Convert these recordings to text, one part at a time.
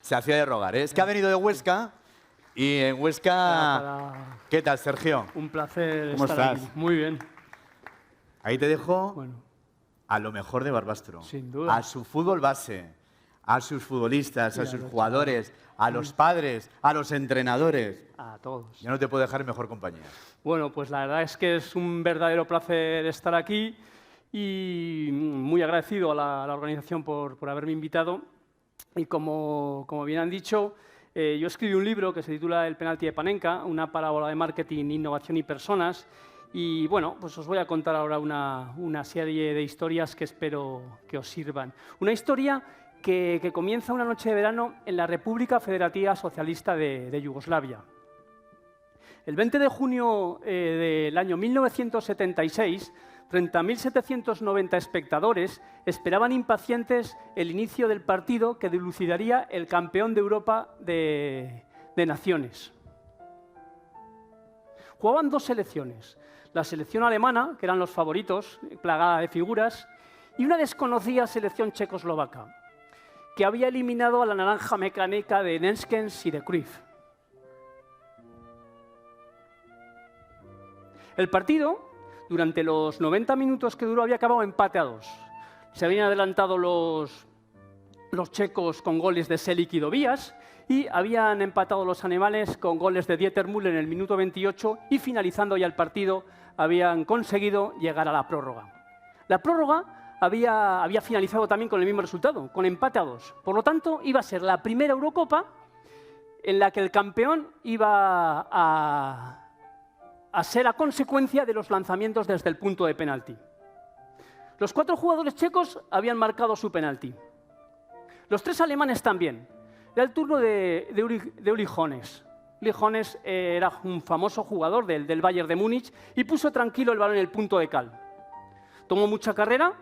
Se hacía de rogar, ¿eh? Es que ha venido de Huesca y en Huesca... ¿Qué tal, Sergio? Un placer ¿Cómo estar estás? aquí. Muy bien. Ahí te dejo Bueno, a lo mejor de Barbastro. Sin duda. A su fútbol base, a sus futbolistas, Y a a sus los jugadores, a los padres, a los entrenadores. a todos. Yo no te puedo dejar en mejor compañía. Bueno, pues la verdad es que es un verdadero placer estar aquí y muy agradecido a la organización por haberme invitado. Y como bien han dicho, yo escribí un libro que se titula El penalti de Panenka, una parábola de marketing, innovación y personas. Y bueno, pues os voy a contar ahora una serie de historias que espero que os sirvan. Una historia que comienza una noche de verano en la República Federativa Socialista de Yugoslavia. El 20 de junio del año 1976, 30.790 espectadores esperaban impacientes el inicio del partido que dilucidaría el campeón de Europa de Naciones. Jugaban dos selecciones, la selección alemana, que eran los favoritos, plagada de figuras, y una desconocida selección checoslovaca, que había eliminado a la naranja mecánica de Nenskens y de Cruyff. El partido, durante los 90 minutos que duró, había acabado empate a 2. Se habían adelantado los checos con goles de Selic y Dobías y habían empatado los alemanes con goles de Dieter Müller en el minuto 28 y finalizando ya el partido habían conseguido llegar a la prórroga. La prórroga había finalizado también con el mismo resultado, con empate a 2. Por lo tanto, iba a ser la primera Eurocopa en la que el campeón iba a ser a consecuencia de los lanzamientos desde el punto de penalti. Los 4 jugadores checos habían marcado su penalti. Los 3 alemanes también. Era el turno de Uli Hoeneß. Uli Hoeneß era un famoso jugador del Bayern de Múnich y puso tranquilo el balón en el punto de cal. Tomó mucha carrera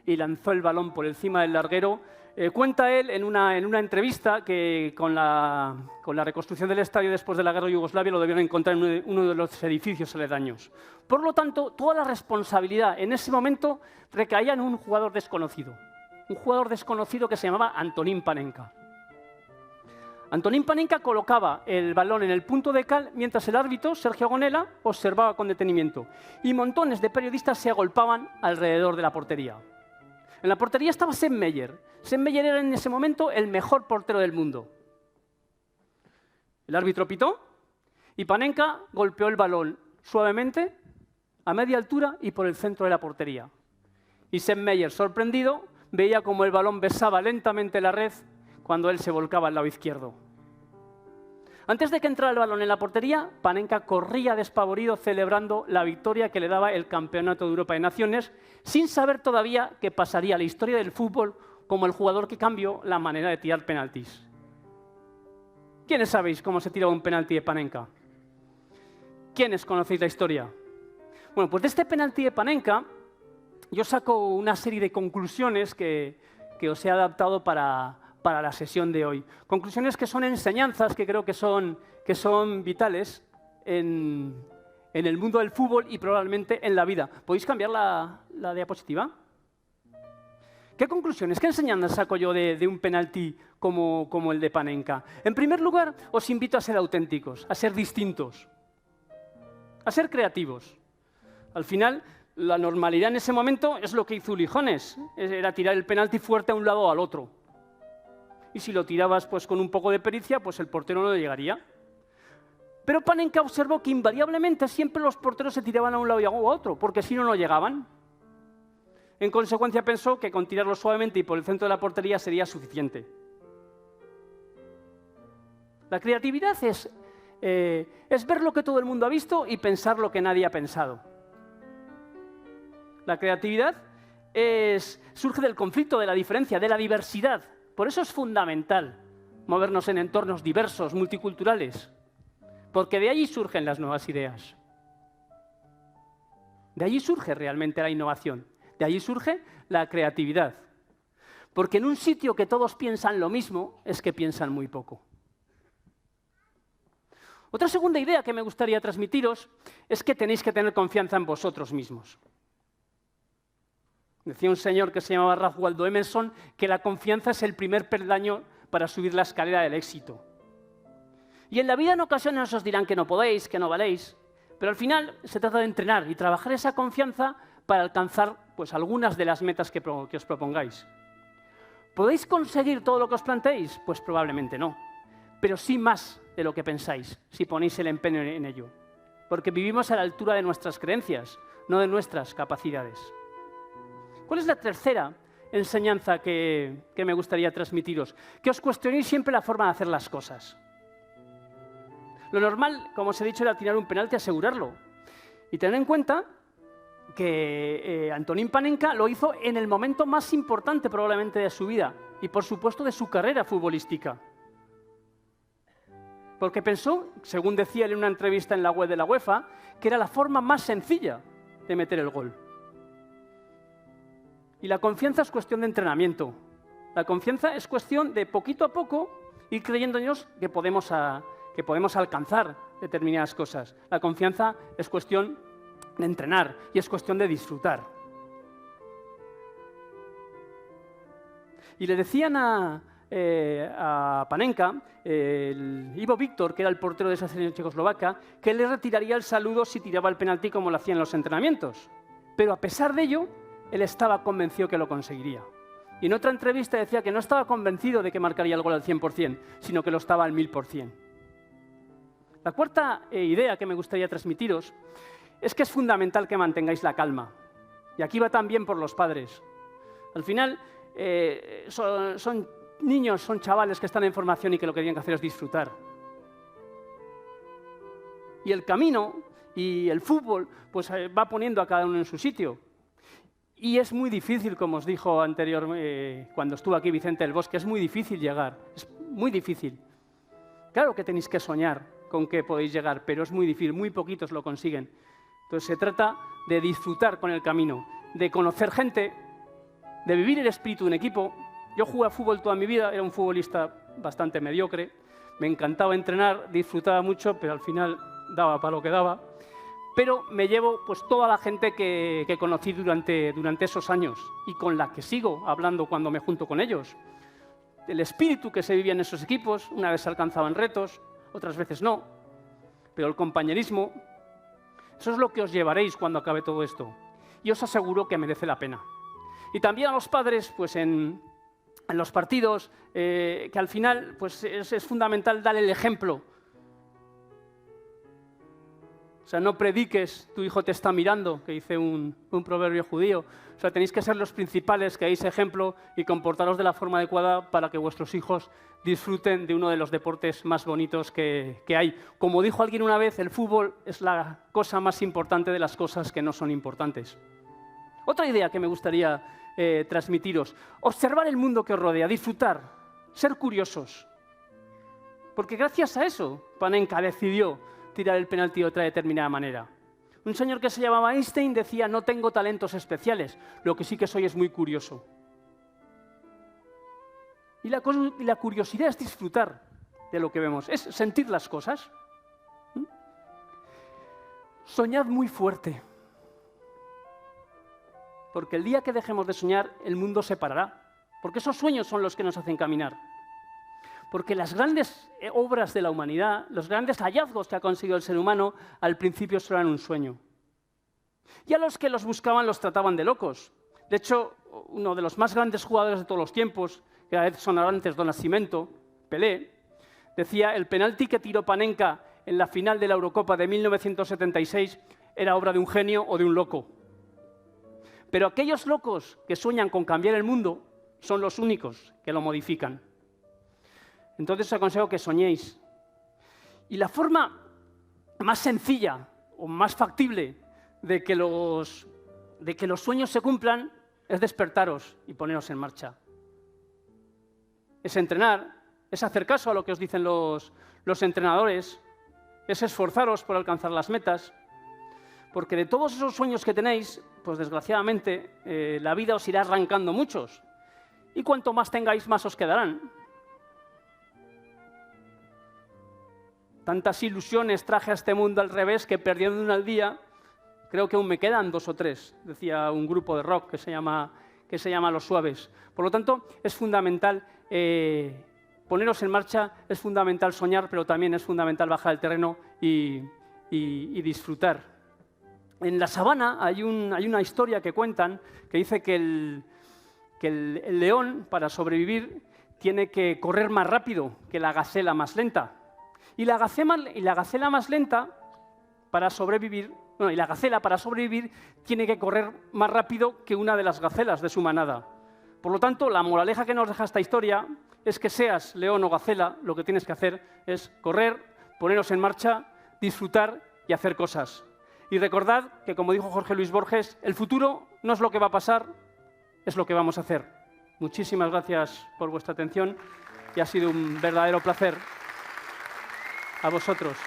y lanzó el balón por encima del larguero. Cuenta él en una entrevista que con la reconstrucción del estadio después de la guerra de Yugoslavia lo debieron encontrar en uno de los edificios aledaños. Por lo tanto, toda la responsabilidad en ese momento recaía en un jugador desconocido que se llamaba Antonín Panenka. Antonín Panenka colocaba el balón en el punto de cal mientras el árbitro, Sergio Gonella, observaba con detenimiento y montones de periodistas se agolpaban alrededor de la portería. En la portería estaba Sepp Maier. Sepp Maier era en ese momento el mejor portero del mundo. El árbitro pitó y Panenka golpeó el balón suavemente, a media altura y por el centro de la portería. Y Sepp Maier, sorprendido, veía cómo el balón besaba lentamente la red cuando él se volcaba al lado izquierdo. Antes de que entrara el balón en la portería, Panenka corría despavorido celebrando la victoria que le daba el Campeonato de Europa de Naciones, sin saber todavía que pasaría a la historia del fútbol como el jugador que cambió la manera de tirar penaltis. ¿Quiénes sabéis cómo se tiraba un penalti de Panenka? ¿Quiénes conocéis la historia? Bueno, pues de este penalti de Panenka yo saco una serie de conclusiones que os he adaptado para la sesión de hoy. Conclusiones que son enseñanzas que creo que son vitales en el mundo del fútbol y probablemente en la vida. ¿Podéis cambiar la diapositiva? ¿Qué conclusiones, qué enseñanzas saco yo de un penalti como el de Panenka? En primer lugar, os invito a ser auténticos, a ser distintos, a ser creativos. Al final, la normalidad en ese momento es lo que hizo Uli Hoeneß, era tirar el penalti fuerte a un lado o al otro. Y si lo tirabas pues, con un poco de pericia, pues el portero no llegaría. Pero Panenka observó que invariablemente siempre los porteros se tiraban a un lado y a otro, porque si no, no llegaban. En consecuencia pensó que con tirarlo suavemente y por el centro de la portería sería suficiente. La creatividad es ver lo que todo el mundo ha visto y pensar lo que nadie ha pensado. La creatividad surge del conflicto, de la diferencia, de la diversidad. Por eso es fundamental movernos en entornos diversos, multiculturales, porque de allí surgen las nuevas ideas. De allí surge realmente la innovación, de allí surge la creatividad. Porque en un sitio que todos piensan lo mismo, es que piensan muy poco. Otra segunda idea que me gustaría transmitiros es que tenéis que tener confianza en vosotros mismos. Decía un señor que se llamaba Ralph Waldo Emerson que la confianza es el primer peldaño para subir la escalera del éxito. Y en la vida en ocasiones os dirán que no podéis, que no valéis, pero al final se trata de entrenar y trabajar esa confianza para alcanzar pues, algunas de las metas que os propongáis. ¿Podéis conseguir todo lo que os planteéis? Pues probablemente no, pero sí más de lo que pensáis, si ponéis el empeño en ello. Porque vivimos a la altura de nuestras creencias, no de nuestras capacidades. ¿Cuál es la tercera enseñanza que me gustaría transmitiros? Que os cuestionéis siempre la forma de hacer las cosas. Lo normal, como os he dicho, era tirar un penalti y asegurarlo. Y tened en cuenta que Antonín Panenka lo hizo en el momento más importante probablemente de su vida y, por supuesto, de su carrera futbolística. Porque pensó, según decía él en una entrevista en la web de la UEFA, que era la forma más sencilla de meter el gol. Y la confianza es cuestión de entrenamiento. La confianza es cuestión de poquito a poco ir creyéndonos que podemos alcanzar determinadas cosas. La confianza es cuestión de entrenar y es cuestión de disfrutar. Y le decían a Panenka, el Ivo Víctor, que era el portero de esa selección checoslovaca, que le retiraría el saludo si tiraba el penalti como lo hacía en los entrenamientos. Pero a pesar de ello, él estaba convencido que lo conseguiría. Y en otra entrevista decía que no estaba convencido de que marcaría el gol al 100%, sino que lo estaba al 1000%. La cuarta idea que me gustaría transmitiros es que es fundamental que mantengáis la calma. Y aquí va también por los padres. Al final, son niños, son chavales que están en formación y que lo que tienen que hacer es disfrutar. Y el camino y el fútbol pues, va poniendo a cada uno en su sitio. Y es muy difícil, como os dijo anteriormente, cuando estuvo aquí Vicente del Bosque, es muy difícil llegar, es muy difícil. Claro que tenéis que soñar con que podéis llegar, pero es muy difícil, muy poquitos lo consiguen. Entonces se trata de disfrutar con el camino, de conocer gente, de vivir el espíritu de un equipo. Yo jugué a fútbol toda mi vida, era un futbolista bastante mediocre, me encantaba entrenar, disfrutaba mucho, pero al final daba para lo que daba. Pero me llevo pues, toda la gente que conocí durante esos años y con la que sigo hablando cuando me junto con ellos. El espíritu que se vivía en esos equipos, una vez se alcanzaban retos, otras veces no, pero el compañerismo, eso es lo que os llevaréis cuando acabe todo esto. Y os aseguro que merece la pena. Y también a los padres, pues en los partidos, que al final pues, es fundamental dar el ejemplo. O sea, no prediques, tu hijo te está mirando, que dice un proverbio judío. O sea, tenéis que ser los principales, que deis ejemplo y comportaros de la forma adecuada para que vuestros hijos disfruten de uno de los deportes más bonitos que hay. Como dijo alguien una vez, el fútbol es la cosa más importante de las cosas que no son importantes. Otra idea que me gustaría transmitiros, observar el mundo que os rodea, disfrutar, ser curiosos. Porque gracias a eso, Panenka decidió tirar el penalti de otra determinada manera. Un señor que se llamaba Einstein decía, no tengo talentos especiales, lo que sí que soy es muy curioso. Y la curiosidad es disfrutar de lo que vemos, es sentir las cosas. Soñad muy fuerte, porque el día que dejemos de soñar, el mundo se parará, porque esos sueños son los que nos hacen caminar. Porque las grandes obras de la humanidad, los grandes hallazgos que ha conseguido el ser humano, al principio solo eran un sueño. Y a los que los buscaban los trataban de locos. De hecho, uno de los más grandes jugadores de todos los tiempos, que era Edson Arantes do Nascimento, Pelé, decía, el penalti que tiró Panenka en la final de la Eurocopa de 1976 era obra de un genio o de un loco. Pero aquellos locos que sueñan con cambiar el mundo son los únicos que lo modifican. Entonces os aconsejo que soñéis. Y la forma más sencilla o más factible de que los sueños se cumplan es despertaros y poneros en marcha. Es entrenar, es hacer caso a lo que os dicen los entrenadores, es esforzaros por alcanzar las metas, porque de todos esos sueños que tenéis, pues desgraciadamente la vida os irá arrancando muchos. Y cuanto más tengáis, más os quedarán. Tantas ilusiones traje a este mundo al revés que perdiendo una al día, creo que aún me quedan 2 o 3, decía un grupo de rock que se llama Los Suaves. Por lo tanto, es fundamental poneros en marcha, es fundamental soñar, pero también es fundamental bajar el terreno y disfrutar. En la sabana hay una historia que cuentan que dice que el león, para sobrevivir, tiene que correr más rápido que la gacela más lenta. Y la gacela más lenta, para sobrevivir, y la gacela para sobrevivir tiene que correr más rápido que una de las gacelas de su manada. Por lo tanto, la moraleja que nos deja esta historia es que seas león o gacela, lo que tienes que hacer es correr, poneros en marcha, disfrutar y hacer cosas. Y recordad que, como dijo Jorge Luis Borges, el futuro no es lo que va a pasar, es lo que vamos a hacer. Muchísimas gracias por vuestra atención y ha sido un verdadero placer. A vosotros.